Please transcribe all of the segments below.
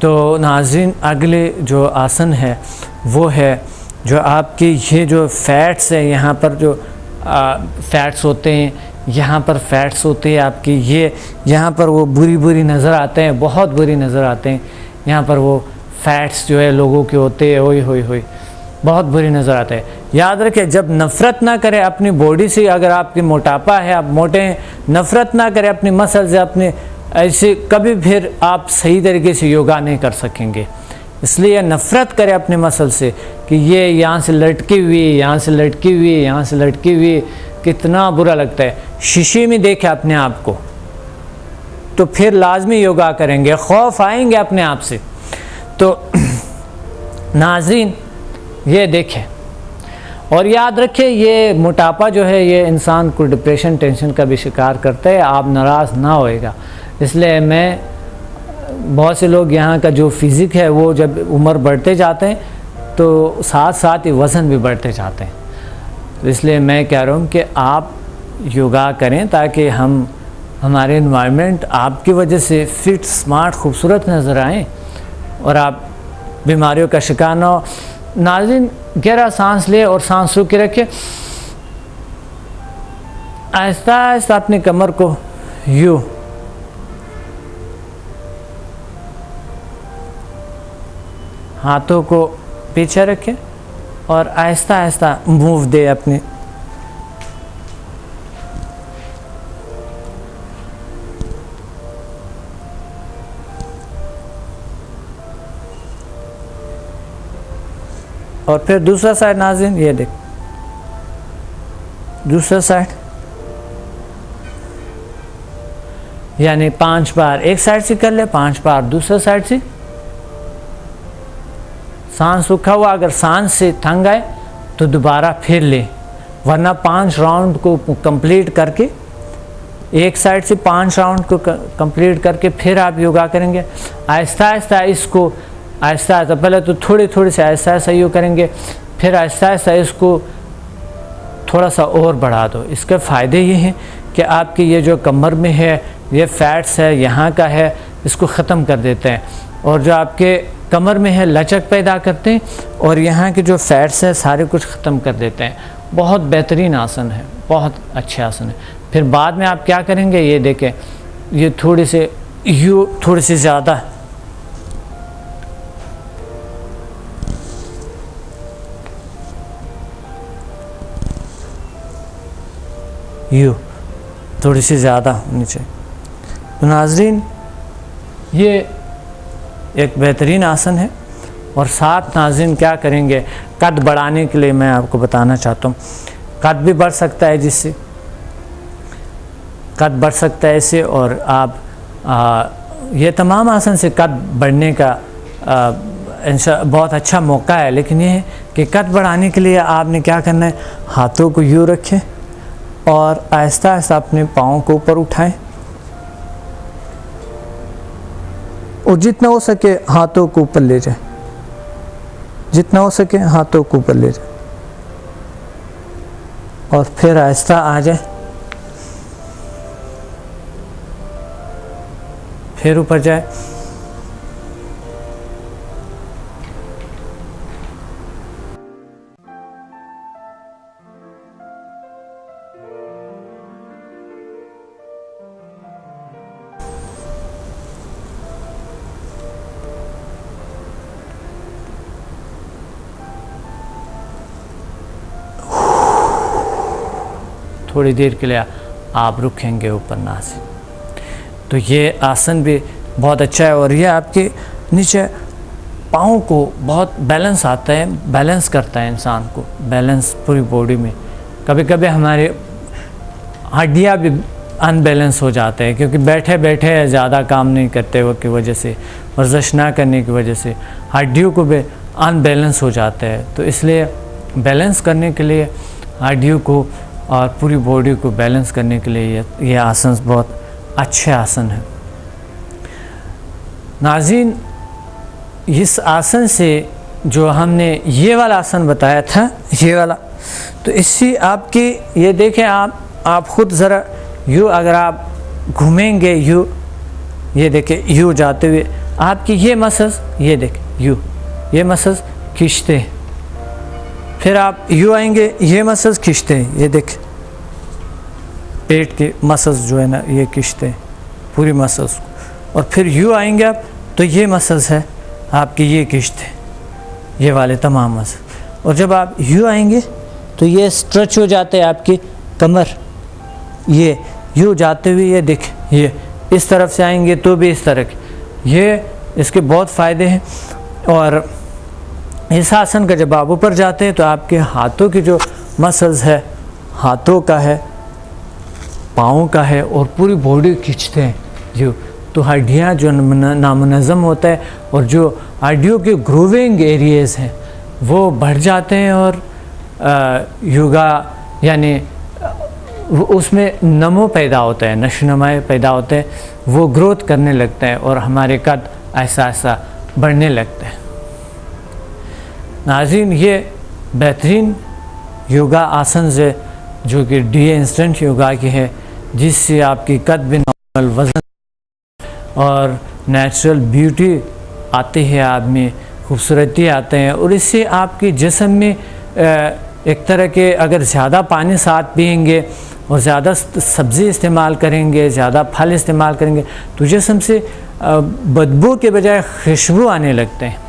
तो नाज़रीन, अगले जो आसन है वो है जो आपके ये जो फैट्स है, यहाँ पर जो फैट्स होते हैं, यहाँ पर फैट्स होते हैं आपकी, ये यहाँ पर वो बुरी नज़र आते हैं, बहुत बुरी नज़र आते हैं। यहाँ पर वो फैट्स जो है लोगों के होते हैं, होई बहुत बुरी नज़र आते हैं। याद रखें, जब नफ़रत ना करें अपनी बॉडी से, अगर आपकी मोटापा है, आप मोटे हैं, नफ़रत ना करें अपनी मसल से, अपने ऐसे कभी फिर आप सही तरीके से योगा नहीं कर सकेंगे। इसलिए नफ़रत करें अपने मसल से कि ये यहाँ से लटकी हुई, यहाँ से लटकी हुई, यहाँ से लटकी हुई, कितना बुरा लगता है। शीशे में देखें अपने आप को, तो फिर लाजमी योगा करेंगे, खौफ आएंगे अपने आप से। तो नाज़रीन, ये देखें और याद रखें, ये मोटापा जो है ये इंसान को डिप्रेशन, टेंशन का भी शिकार करता है। आप नाराज़ ना होएगा। इसलिए मैं, बहुत से लोग यहाँ का जो फिज़िक है वो जब उम्र बढ़ते जाते हैं तो साथ साथ ही वज़न भी बढ़ते जाते हैं। तो इसलिए मैं कह रहा हूँ कि आप योगा करें ताकि हमारे एनवायरनमेंट आपकी वजह से फिट, स्मार्ट, खूबसूरत नज़र आएँ और आप बीमारियों का शिकार ना हो। नाज़रीन, गहरा सांस ले और सांस रोक के रखें। आहिस्ता आहिस्ता अपनी कमर को यूँ, हाथों को पीछे रखें और आहिस्ता आहिस्ता मूव दे अपने। और फिर दूसरा साइड नाज़रीन, ये देख, दूसरा साइड, यानी 5 बार एक साइड से कर ले, 5 बार दूसरा साइड से। सांस रुका हुआ, अगर सांस से थक आए तो दोबारा फिर ले, वरना 5 राउंड को कंप्लीट करके, एक साइड से 5 राउंड को कंप्लीट करके फिर आप योगा करेंगे। आहिस्ता आहिस्ता इसको, आहिस्ता आहिस्ता, पहले तो थोड़ी से आहिस्ता आहिस्ता यूँ करेंगे, फिर आहिस्ता आहिस्ता इसको थोड़ा सा और बढ़ा दो। इसके फ़ायदे ये हैं कि आपकी ये जो कमर में है, ये फैट्स है, यहाँ का है, इसको ख़त्म कर देते हैं। और जो आपके कमर में है, लचक पैदा करते हैं, और यहाँ के जो फैट्स है सारे कुछ ख़त्म कर देते हैं। बहुत बेहतरीन आसन है, बहुत अच्छे आसन है। फिर बाद में आप क्या करेंगे, ये देखें, ये थोड़ी से यूँ, थोड़ी सी ज़्यादा, यूँ, थोड़ी सी ज़्यादा नीचे। तो नाज़रीन, ये एक बेहतरीन आसन है। और साथ नाज़रीन क्या करेंगे, कद बढ़ाने के लिए मैं आपको बताना चाहता हूँ, कद भी बढ़ सकता है, जिससे कद बढ़ सकता है इससे। और आप ये तमाम आसन से कद बढ़ने का बहुत अच्छा मौका है। लेकिन ये है कि कद बढ़ाने के लिए आपने क्या करना है, हाथों को यूँ रखें और आहिस्ता आहिस्ता अपने पाँव को ऊपर उठाएं, और जितना हो सके हाथों को ऊपर ले जाए, जितना हो सके हाथों को ऊपर ले जाए, और फिर आहिस्ता आ जाए, फिर ऊपर जाए। थोड़ी देर के लिए आप रुकेंगे ऊपर ना से। तो ये आसन भी बहुत अच्छा है, और ये आपके नीचे पाँव को बहुत बैलेंस आता है, बैलेंस करता है इंसान को, बैलेंस पूरी बॉडी में। कभी कभी हमारे हड्डियाँ भी अनबैलेंस हो जाते हैं, क्योंकि बैठे बैठे ज़्यादा काम नहीं करते वो की वजह से, वर्जिश ना करने की वजह से हड्डियों को भी अनबैलेंस हो जाता है। तो इसलिए बैलेंस करने के लिए, हड्डियों को और पूरी बॉडी को बैलेंस करने के लिए ये आसन बहुत अच्छे आसन है। नाज़रीन, इस आसन से जो हमने ये वाला आसन बताया था, ये वाला, तो इससे आपकी, ये देखें आप खुद ज़रा यूँ, अगर आप घूमेंगे यूँ, ये देखें यूँ जाते हुए आपकी ये मसल्स, ये देख यू, ये मसल्स खींचते हैं। फिर आप यू आएंगे, ये मसल्स खींचते हैं, ये देख पेट के मसल्स जो है ना ये खींचते हैं पूरी मसल्स को। और फिर यू आएंगे आप तो ये मसल्स है आपके ये खींचते हैं, ये वाले तमाम मसल। और जब आप यू आएंगे तो ये स्ट्रेच हो जाते हैं आपकी कमर, ये यू जाते हुए ये देख, ये इस तरफ से आएंगे तो भी इस तरह के, ये इसके बहुत फ़ायदे हैं। और इस आसन का जब आप ऊपर जाते हैं तो आपके हाथों की जो मसल्स है, हाथों का है, पाँव का है और पूरी बॉडी खींचते हैं जो, तो हड्डियाँ जो नामुनज़्ज़म होता है और जो हड्डियों के ग्रूविंग एरियाज़ हैं वो बढ़ जाते हैं और योगा यानी उसमें नमो पैदा होता है, नशोनुमा पैदा होते हैं, वो ग्रोथ करने लगता है और हमारे कद ऐसा ऐसा बढ़ने लगते हैं। नाज़रीन, ये बेहतरीन योगा आसन है जो कि डी इंस्टेंट योगा की है, जिससे आपकी कद भी नॉर्मल, वज़न और नेचुरल ब्यूटी आती है, आप में खूबसूरती आते हैं। और इससे आपके जिस्म में एक तरह के, अगर ज़्यादा पानी साथ पिएंगे और ज़्यादा सब्ज़ी इस्तेमाल करेंगे, ज़्यादा फल इस्तेमाल करेंगे तो जिस्म से बदबू के बजाय खुशबू आने लगते हैं।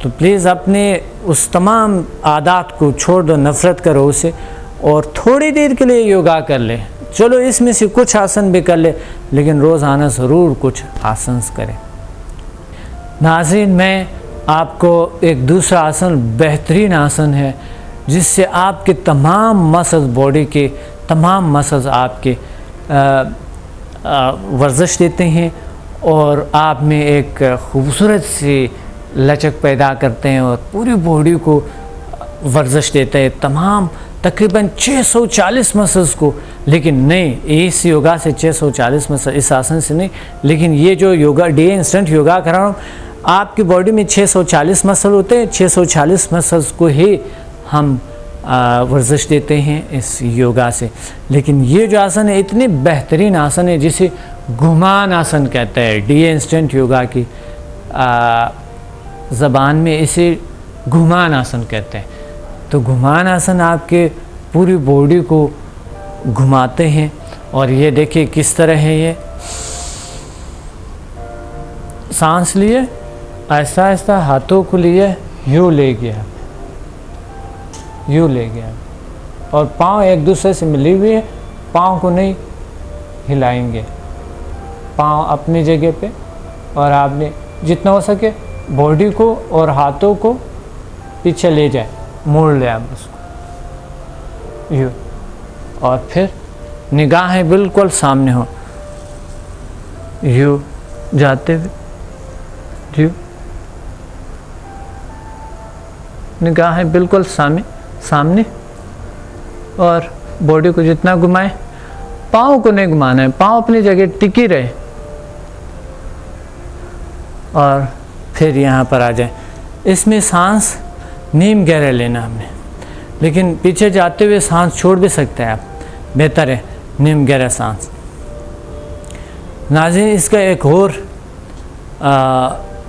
तो प्लीज़ अपने उस तमाम आदत को छोड़ दो, नफ़रत करो उसे और थोड़ी देर के लिए योगा कर ले। चलो इसमें से कुछ आसन भी कर ले, लेकिन रोज़ाना ज़रूर कुछ आसन करें। नाज़रीन, मैं आपको एक दूसरा आसन, बेहतरीन आसन है जिससे आपके तमाम मसल्स, बॉडी के तमाम मसल्स आपके वर्जिश देते हैं और आप में एक खूबसूरत सी लचक पैदा करते हैं और पूरी बॉडी को वर्जिश देते हैं, तमाम तकरीबन 640 मसल्स को। लेकिन नहीं, इस योगा से 640 मसल, इस आसन से नहीं, लेकिन ये जो योगा डे इंस्टेंट योगा कर रहा हूँ, आपकी बॉडी में 640 मसल होते हैं, 640 मसल्स को ही हम वर्जिश देते हैं इस योगा से। लेकिन ये जो आसन है इतनी बेहतरीन आसन है जिसे घुमान आसन कहते हैं, डी इंस्टेंट योगा की ज़बान में इसे घुमान आसन कहते हैं। तो घुमान आसन आपके पूरी बॉडी को घुमाते हैं और ये देखिए किस तरह है, ये सांस लिए, ऐसा ऐसा हाथों को लिए, यूँ ले गया, यूँ ले गया और पाँव एक दूसरे से मिली हुई है, पाँव को नहीं हिलाएंगे, पाँव अपनी जगह पे। और आपने जितना हो सके बॉडी को और हाथों को पीछे ले जाए, मोड़ ले आप उसको यूँ, और फिर निगाहें बिल्कुल सामने हो, यूँ जाते हुए, यूँ निगाहें बिल्कुल सामने और बॉडी को जितना घुमाए, पाँव को नहीं घुमाना है, पाँव अपनी जगह टिकी रहे और फिर यहाँ पर आ जाए। इसमें सांस नीम गहरा लेना हमने, लेकिन पीछे जाते हुए सांस छोड़ भी सकते हैं आप, बेहतर है नीम गहरा सांस। नाज़रीन, इसका एक और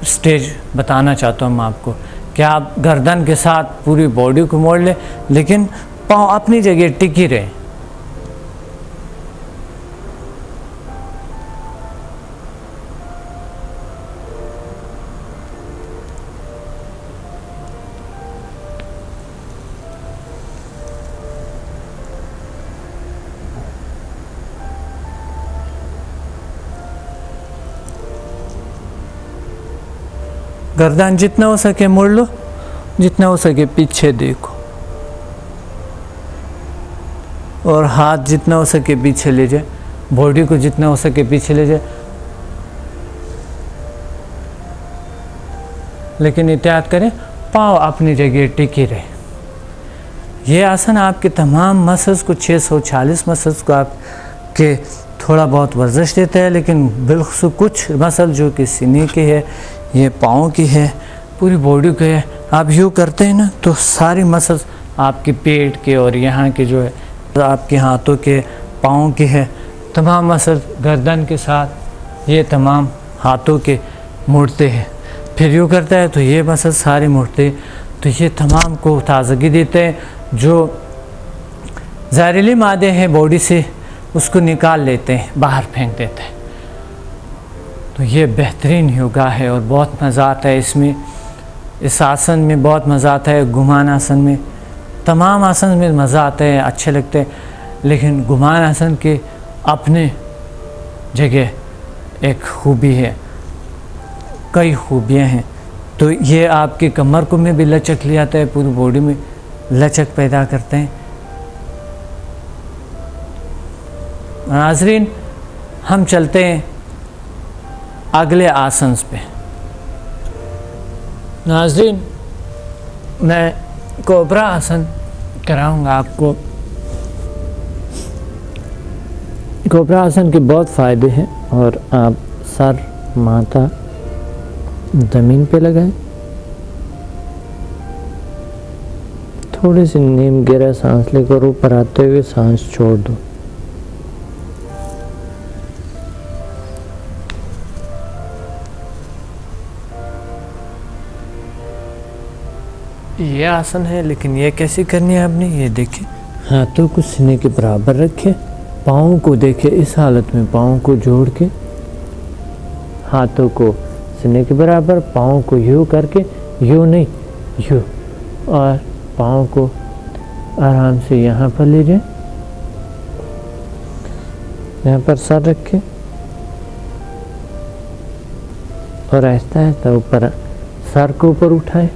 स्टेज बताना चाहता हूँ मैं आपको कि आप गर्दन के साथ पूरी बॉडी को मोड़ लें, लेकिन पाँव अपनी जगह टिकी रहे। गर्दन जितना हो सके मोड़ लो, जितना हो सके पीछे देखो और हाथ जितना हो सके पीछे ले जाए, बॉडी को जितना हो सके पीछे ले जाए, लेकिन एहतियात करें पाँव अपनी जगह टिके रहे। ये आसन आपके तमाम मसल्स को, 640 मसल्स को आपके थोड़ा बहुत वर्जिश देता है, लेकिन बिल्कुल कुछ मसल जो कि सीने के है, ये पाँव की है, पूरी बॉडी के है, आप यूँ करते हैं ना तो सारी मसल्स आपके पेट के और यहाँ के जो है आपके हाथों के, पाँव के है, तमाम मसल गर्दन के साथ, ये तमाम हाथों के मुड़ते हैं, फिर यूँ करता है तो ये मसल सारे मुड़ते हैं। तो ये तमाम को ताज़गी देते हैं। जो जहरीली मादे हैं बॉडी से उसको निकाल लेते हैं, बाहर फेंक देते हैं। तो ये बेहतरीन योगा है और बहुत मज़ा आता है इसमें। इस आसन में बहुत मज़ा आता है। गुमान आसन में, तमाम आसन में मज़ा आता है, अच्छे लगते हैं, लेकिन गुमान आसन के अपने जगह एक खूबी है, कई खूबियाँ हैं। तो ये आपके कमर को में भी लचक ले आता है, पूरी बॉडी में लचक पैदा करते हैं। नाज़रीन, हम चलते हैं अगले आसन पे। नाज़रीन, मैं कोबरा आसन कराऊंगा आपको। कोबरा आसन के बहुत फ़ायदे हैं और आप सर माथा ज़मीन पे लगाएं, थोड़ी सी नीम गहरा सांस लेकर ऊपर आते हुए सांस छोड़ दो। ये आसन है, लेकिन ये कैसे करनी है आपने, ये देखें। हाथों को सीने के बराबर रखें, पाँव को देखें। इस हालत में पाँव को जोड़ के, हाथों को सीने के बराबर, पाँव को यूँ करके, यूँ नहीं यूँ, और पाँव को आराम से यहाँ पर ले जाएं, यहाँ पर सर रखें और आहिस्ता आहिस्ता ऊपर सर को ऊपर उठाएं।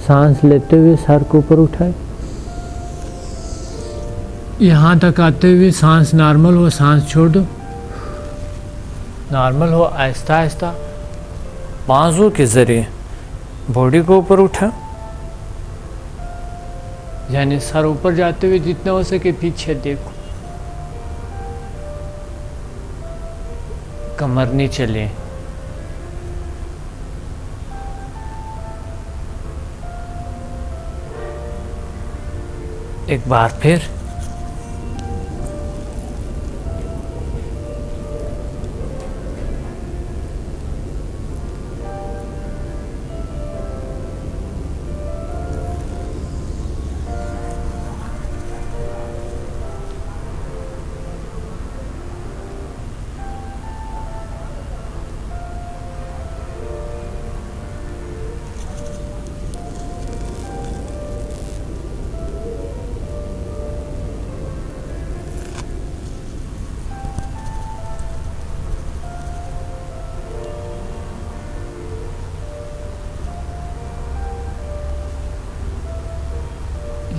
सांस लेते हुए सर को ऊपर उठाएं, यहाँ तक आते हुए सांस नॉर्मल हो, सांस छोड़ दो, नॉर्मल हो। आहिस्ता आहिस्ता बाजू के ज़रिए बॉडी को ऊपर उठा, यानी सर ऊपर जाते हुए जितना हो सके पीछे देखो, कमर नीचे ले। एक बार फिर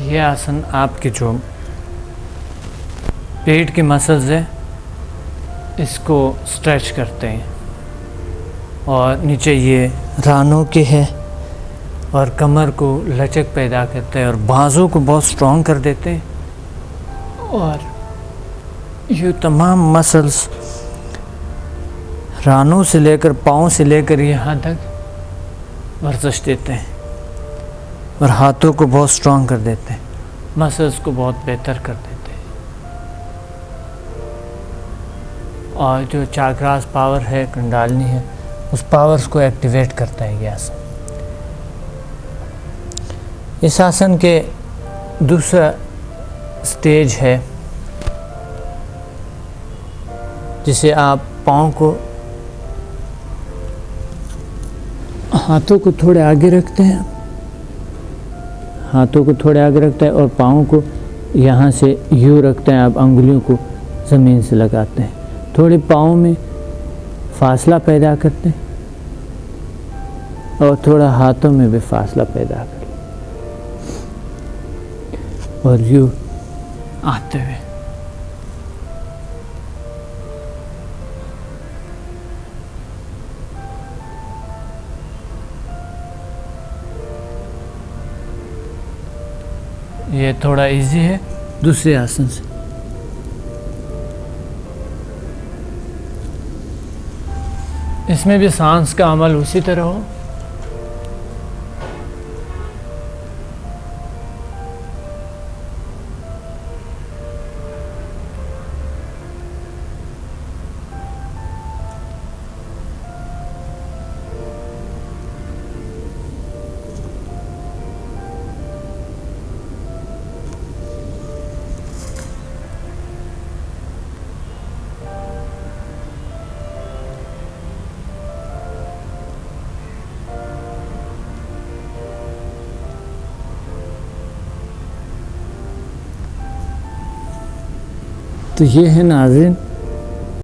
ये आसन आपके जो पेट के मसल्स है इसको स्ट्रेच करते हैं, और नीचे ये रानों के है और कमर को लचक पैदा करते हैं और बाजू को बहुत स्ट्रॉन्ग कर देते हैं, और ये तमाम मसल्स रानों से लेकर पाँव से लेकर यहाँ तक वर्जिश देते हैं और हाथों को बहुत स्ट्रॉन्ग कर देते हैं, मसल्स को बहुत बेहतर कर देते हैं। और जो चाक्रास पावर है, कुंडलिनी है, उस पावर्स को एक्टिवेट करता है ये आसन। इस आसन के दूसरा स्टेज है जिसे आप पाँव को, हाथों को थोड़े आगे रखते हैं, हाथों को थोड़े आगे रखते हैं और पाँव को यहाँ से यूँ रखते हैं। आप अंगुलियों को ज़मीन से लगाते हैं, थोड़े पाँव में फासला पैदा करते हैं और थोड़ा हाथों में भी फासला पैदा करते हैं, और यूँ आते हुए ये थोड़ा इजी है दूसरे आसन से। इसमें भी सांस का अमल उसी तरह हो। तो ये है नाज़रीन